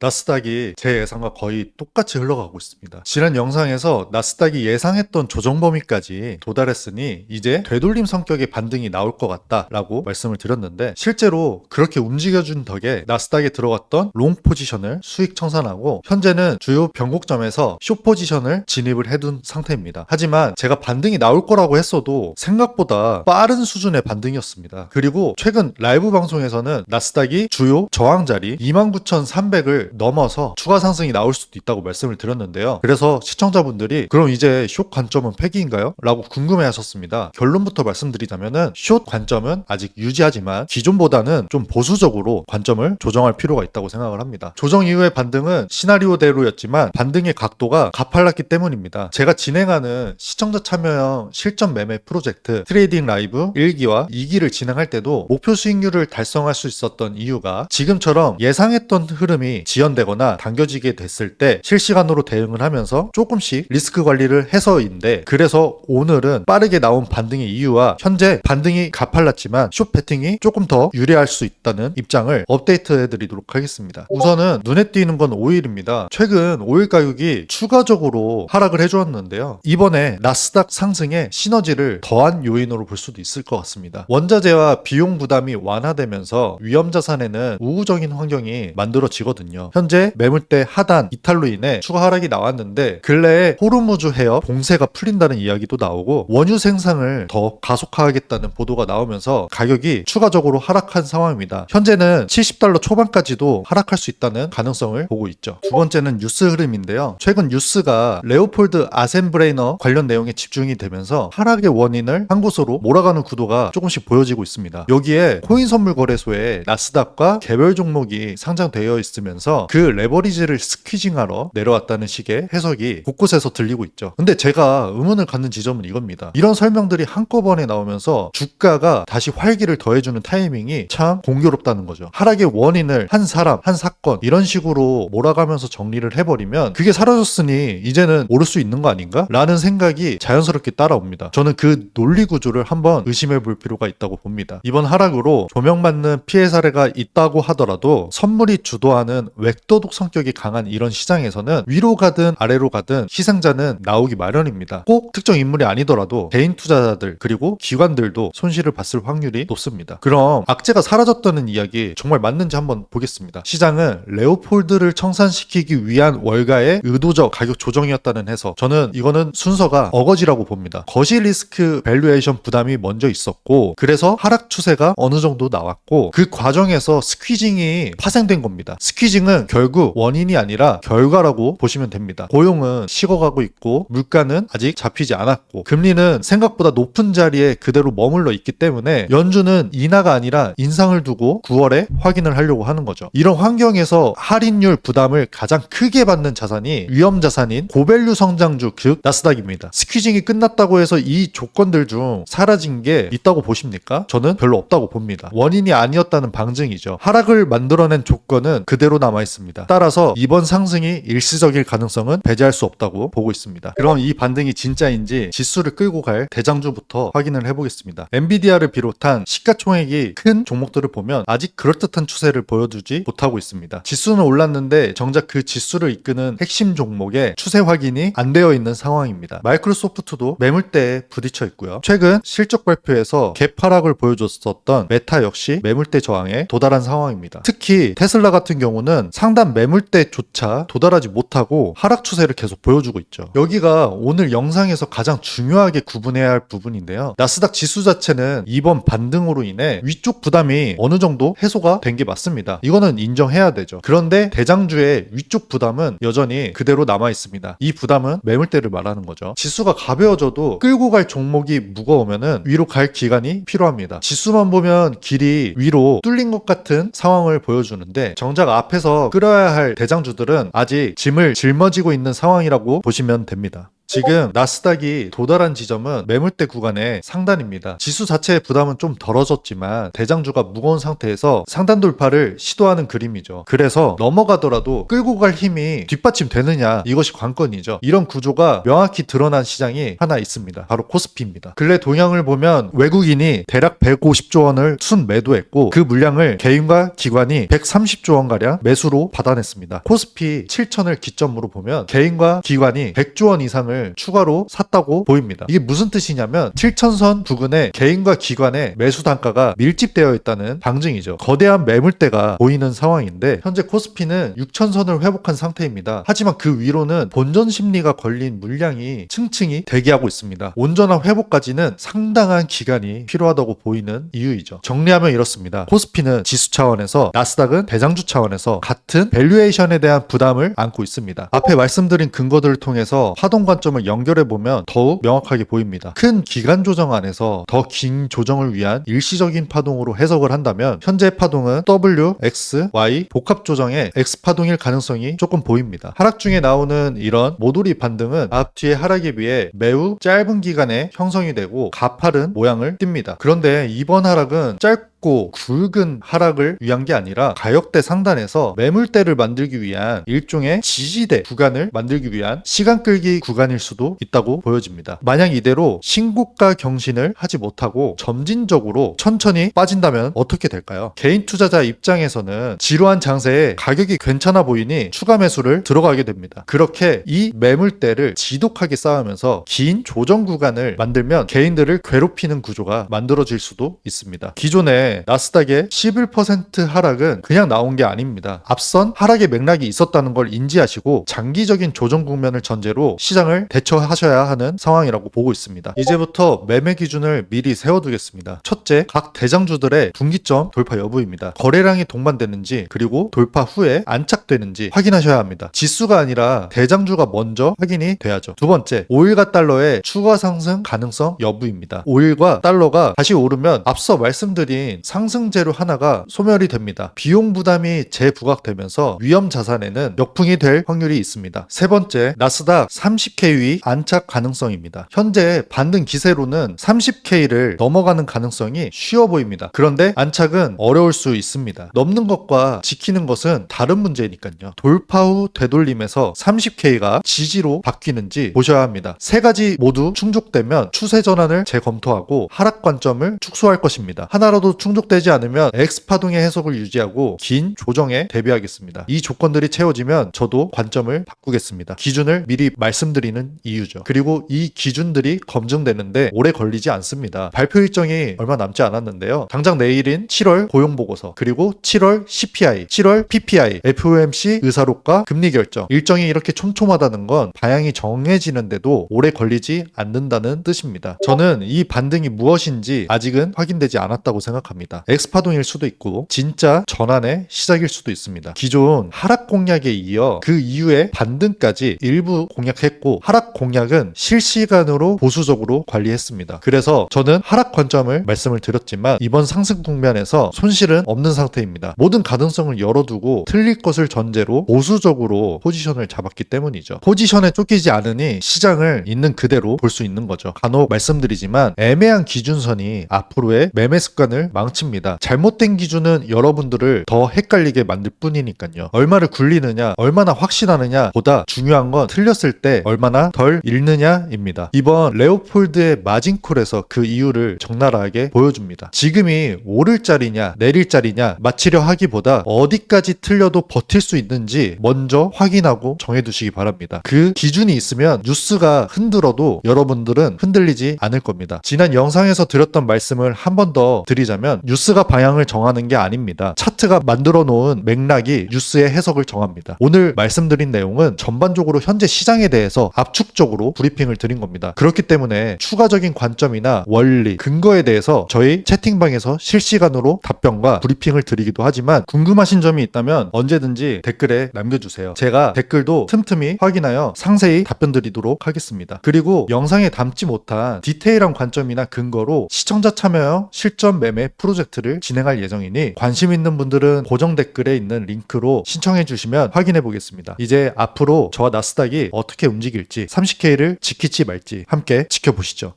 나스닥이 제 예상과 거의 똑같이 흘러가고 있습니다. 지난 영상에서 나스닥이 예상했던 조정 범위까지 도달했으니 이제 되돌림 성격의 반등이 나올 것 같다라고 말씀을 드렸는데, 실제로 그렇게 움직여준 덕에 나스닥에 들어갔던 롱 포지션을 수익 청산하고 현재는 주요 변곡점에서 숏 포지션을 진입을 해둔 상태입니다. 하지만 제가 반등이 나올 거라고 했어도 생각보다 빠른 수준의 반등이었습니다. 그리고 최근 라이브 방송에서는 나스닥이 주요 저항자리 29,300을 넘어서 추가 상승이 나올 수도 있다고 말씀을 드렸는데요. 그래서 시청자분들이 그럼 이제 숏 관점은 폐기인가요? 라고 궁금해 하셨습니다. 결론부터 말씀드리자면은 숏 관점은 아직 유지하지만 기존보다는 좀 보수적으로 관점을 조정할 필요가 있다고 생각을 합니다. 조정 이후의 반등은 시나리오대로였지만 반등의 각도가 가팔랐기 때문입니다. 제가 진행하는 시청자 참여형 실전 매매 프로젝트 트레이딩 라이브 1기와 2기를 진행할 때도 목표 수익률을 달성할 수 있었던 이유가 지금처럼 예상했던 흐름이 지연되거나 당겨지게 됐을 때 실시간으로 대응을 하면서 조금씩 리스크 관리를 해서인데, 그래서 오늘은 빠르게 나온 반등의 이유와 현재 반등이 가팔랐지만 숏 배팅이 조금 더 유리할 수 있다는 입장을 업데이트 해드리도록 하겠습니다. 우선은 눈에 띄는 건 오일입니다. 최근 오일 가격이 추가적으로 하락을 해주었는데요. 이번에 나스닥 상승에 시너지를 더한 요인으로 볼 수도 있을 것 같습니다. 원자재와 비용 부담이 완화되면서 위험 자산에는 우호적인 환경이 만들어지거든요. 현재 매물대 하단 이탈로 인해 추가 하락이 나왔는데, 근래에 호르무즈 해협 봉쇄가 풀린다는 이야기도 나오고 원유 생산을 더 가속화하겠다는 보도가 나오면서 가격이 추가적으로 하락한 상황입니다. 현재는 $70 초반까지도 하락할 수 있다는 가능성을 보고 있죠. 두 번째는 뉴스 흐름인데요. 최근 뉴스가 레오폴드 아셈브레이너 관련 내용에 집중이 되면서 하락의 원인을 한 곳으로 몰아가는 구도가 조금씩 보여지고 있습니다. 여기에 코인 선물 거래소에 나스닥과 개별 종목이 상장되어 있으면서 그 레버리지를 스퀴징하러 내려왔다는 식의 해석이 곳곳에서 들리고 있죠. 근데 제가 의문을 갖는 지점은 이겁니다. 이런 설명들이 한꺼번에 나오면서 주가가 다시 활기를 더해주는 타이밍이 참 공교롭다는 거죠. 하락의 원인을 한 사람, 한 사건 이런 식으로 몰아가면서 정리를 해버리면 그게 사라졌으니 이제는 오를 수 있는 거 아닌가? 라는 생각이 자연스럽게 따라옵니다. 저는 그 논리 구조를 한번 의심해 볼 필요가 있다고 봅니다. 이번 하락으로 조명받는 피해 사례가 있다고 하더라도 선물이 주도하는 웹도독 성격이 강한 이런 시장에서는 위로 가든 아래로 가든 희생자는 나오기 마련입니다. 꼭 특정 인물이 아니더라도 개인 투자자들 그리고 기관들도 손실을 봤을 확률이 높습니다. 그럼 악재가 사라졌다는 이야기 정말 맞는지 한번 보겠습니다. 시장은 레오폴드를 청산시키기 위한 월가의 의도적 가격 조정이었다는 해석, 저는 이거는 순서가 어거지라고 봅니다. 거시 리스크 밸류에이션 부담이 먼저 있었고, 그래서 하락 추세가 어느 정도 나왔고 그 과정에서 스퀴징이 파생된 겁니다. 스퀴징은 결국 원인이 아니라 결과라고 보시면 됩니다. 고용은 식어가고 있고 물가는 아직 잡히지 않았고 금리는 생각보다 높은 자리에 그대로 머물러 있기 때문에 연준은 인하가 아니라 인상을 두고 9월에 확인을 하려고 하는 거죠. 이런 환경에서 할인율 부담을 가장 크게 받는 자산이 위험 자산인 고밸류 성장주 즉 나스닥입니다. 스퀴징이 끝났다고 해서 이 조건들 중 사라진 게 있다고 보십니까? 저는 별로 없다고 봅니다. 원인이 아니었다는 방증이죠. 하락을 만들어낸 조건은 그대로 남아 있습니다. 따라서 이번 상승이 일시적일 가능성은 배제할 수 없다고 보고 있습니다. 그럼 이 반등이 진짜인지 지수를 끌고 갈 대장주부터 확인을 해보겠습니다. 엔비디아를 비롯한 시가총액이 큰 종목들을 보면 아직 그럴듯한 추세를 보여주지 못하고 있습니다. 지수는 올랐는데 정작 그 지수를 이끄는 핵심 종목의 추세 확인이 안 되어 있는 상황입니다. 마이크로소프트도 매물대에 부딪혀 있고요. 최근 실적 발표에서 갭 하락을 보여줬었던 메타 역시 매물대 저항에 도달한 상황입니다. 특히 테슬라 같은 경우는 상단 매물대조차 도달하지 못하고 하락 추세를 계속 보여주고 있죠. 여기가 오늘 영상에서 가장 중요하게 구분해야 할 부분인데요. 나스닥 지수 자체는 이번 반등으로 인해 위쪽 부담이 어느 정도 해소가 된 게 맞습니다. 이거는 인정해야 되죠. 그런데 대장주의 위쪽 부담은 여전히 그대로 남아 있습니다. 이 부담은 매물대를 말하는 거죠. 지수가 가벼워져도 끌고 갈 종목이 무거우면은 위로 갈 기간이 필요합니다. 지수만 보면 길이 위로 뚫린 것 같은 상황을 보여주는데 정작 앞에서 끌어야 할 대장주들은 아직 짐을 짊어지고 있는 상황이라고 보시면 됩니다. 지금 나스닥이 도달한 지점은 매물대 구간의 상단입니다. 지수 자체의 부담은 좀 덜어졌지만 대장주가 무거운 상태에서 상단 돌파를 시도하는 그림이죠. 그래서 넘어가더라도 끌고 갈 힘이 뒷받침되느냐, 이것이 관건이죠. 이런 구조가 명확히 드러난 시장이 하나 있습니다. 바로 코스피입니다. 근래 동향을 보면 외국인이 대략 150조 원을 순매도했고 그 물량을 개인과 기관이 130조 원가량 매수로 받아냈습니다. 코스피 7천을 기점으로 보면 개인과 기관이 100조 원 이상을 추가로 샀다고 보입니다. 이게 무슨 뜻이냐면 7천선 부근에 개인과 기관의 매수 단가가 밀집되어 있다는 방증이죠. 거대한 매물대가 보이는 상황인데 현재 코스피는 6천선을 회복한 상태입니다. 하지만 그 위로는 본전 심리가 걸린 물량이 층층이 대기하고 있습니다. 온전한 회복까지는 상당한 기간이 필요하다고 보이는 이유이죠. 정리하면 이렇습니다. 코스피는 지수 차원에서, 나스닥은 대장주 차원에서 같은 밸류에이션에 대한 부담을 안고 있습니다. 앞에 말씀드린 근거들을 통해서 파동 관점을 연결해보면 더욱 명확하게 보입니다. 큰 기간 조정 안에서 더 긴 조정을 위한 일시적인 파동으로 해석을 한다면 현재 파동은 W, X, Y 복합 조정의 X 파동일 가능성이 조금 보입니다. 하락 중에 나오는 이런 모조리 반등은 앞뒤의 하락에 비해 매우 짧은 기간에 형성이 되고 가파른 모양을 띱니다. 그런데 이번 하락은 짧고 굵은 하락을 위한 게 아니라 가격대 상단에서 매물대를 만들기 위한 일종의 지지대 구간을 만들기 위한 시간 끌기 구간일 수도 있다고 보여집니다. 만약 이대로 신고가 경신을 하지 못하고 점진적으로 천천히 빠진다면 어떻게 될까요? 개인 투자자 입장에서는 지루한 장세에 가격이 괜찮아 보이니 추가 매수를 들어가게 됩니다. 그렇게 이 매물대를 지독하게 쌓으면서 긴 조정 구간을 만들면 개인들을 괴롭히는 구조가 만들어질 수도 있습니다. 기존에 나스닥의 11% 하락은 그냥 나온 게 아닙니다. 앞선 하락의 맥락이 있었다는 걸 인지하시고 장기적인 조정 국면을 전제로 시장을 대처하셔야 하는 상황이라고 보고 있습니다. 이제부터 매매 기준을 미리 세워두겠습니다. 첫째, 각 대장주들의 분기점 돌파 여부입니다. 거래량이 동반되는지 그리고 돌파 후에 안착되는지 확인하셔야 합니다. 지수가 아니라 대장주가 먼저 확인이 돼야죠. 두 번째, 오일과 달러의 추가 상승 가능성 여부입니다. 오일과 달러가 다시 오르면 앞서 말씀드린 상승 재료 하나가 소멸이 됩니다. 비용 부담이 재부각되면서 위험 자산에는 역풍이 될 확률이 있습니다. 세 번째, 나스닥 30K 위 안착 가능성입니다. 현재 반등 기세로는 30K를 넘어가는 가능성이 쉬워 보입니다. 그런데 안착은 어려울 수 있습니다. 넘는 것과 지키는 것은 다른 문제니까요. 돌파 후 되돌림에서 30K가 지지로 바뀌는지 보셔야 합니다. 세 가지 모두 충족되면 추세 전환을 재검토하고 하락 관점을 축소할 것입니다. 하나라도 충족되지 않으면 X파동의 해석을 유지하고 긴 조정에 대비하겠습니다. 이 조건들이 채워지면 저도 관점을 바꾸겠습니다. 기준을 미리 말씀드리는 이유죠. 그리고 이 기준들이 검증되는데 오래 걸리지 않습니다. 발표 일정이 얼마 남지 않았는데요. 당장 내일인 7월 고용보고서, 그리고 7월 CPI, 7월 PPI, FOMC 의사록과 금리 결정, 일정이 이렇게 촘촘하다는 건 방향이 정해지는데도 오래 걸리지 않는다는 뜻입니다. 저는 이 반등이 무엇인지 아직은 확인되지 않았다고 생각합니다. X파동일 수도 있고 진짜 전환의 시작일 수도 있습니다. 기존 하락 공략에 이어 그 이후에 반등까지 일부 공략했고 하락 공략은 실시간으로 보수적으로 관리했습니다. 그래서 저는 하락 관점을 말씀을 드렸지만 이번 상승 국면에서 손실은 없는 상태입니다. 모든 가능성을 열어두고 틀릴 것을 전제로 보수적으로 포지션을 잡았기 때문이죠. 포지션에 쫓기지 않으니 시장을 있는 그대로 볼 수 있는 거죠. 간혹 말씀드리지만 애매한 기준선이 앞으로의 매매 습관을 망칩니다. 잘못된 기준은 여러분들을 더 헷갈리게 만들 뿐이니까요. 얼마를 굴리느냐, 얼마나 확신하느냐 보다 중요한 건 틀렸을 때 얼마나 덜 잃느냐입니다. 이번 레오폴드의 마진콜에서 그 이유를 적나라하게 보여줍니다. 지금이 오를 자리냐 내릴 자리냐 맞히려 하기보다 어디까지 틀려도 버틸 수 있는지 먼저 확인하고 정해두시기 바랍니다. 그 기준이 있으면 뉴스가 흔들어도 여러분들은 흔들리지 않을 겁니다. 지난 영상에서 드렸던 말씀을 한 번 더 드리자면 뉴스가 방향을 정하는 게 아닙니다. 차트가 만들어 놓은 맥락이 뉴스의 해석을 정합니다. 오늘 말씀드린 내용은 전반적으로 현재 시장에 대해서 압축적으로 브리핑을 드린 겁니다. 그렇기 때문에 추가적인 관점이나 원리, 근거에 대해서 저희 채팅방에서 실시간으로 답변과 브리핑을 드리기도 하지만 궁금하신 점이 있다면 언제든지 댓글에 남겨주세요. 제가 댓글도 틈틈이 확인하여 상세히 답변 드리도록 하겠습니다. 그리고 영상에 담지 못한 디테일한 관점이나 근거로 시청자 참여형 실전 매매 프로젝트를 진행할 예정이니 관심 있는 분들은 고정 댓글에 있는 링크로 신청해 주시면 확인해 보겠습니다. 이제 앞으로 저와 나스닥이 어떻게 움직일지 30K를 지킬지 말지 함께 지켜보시죠.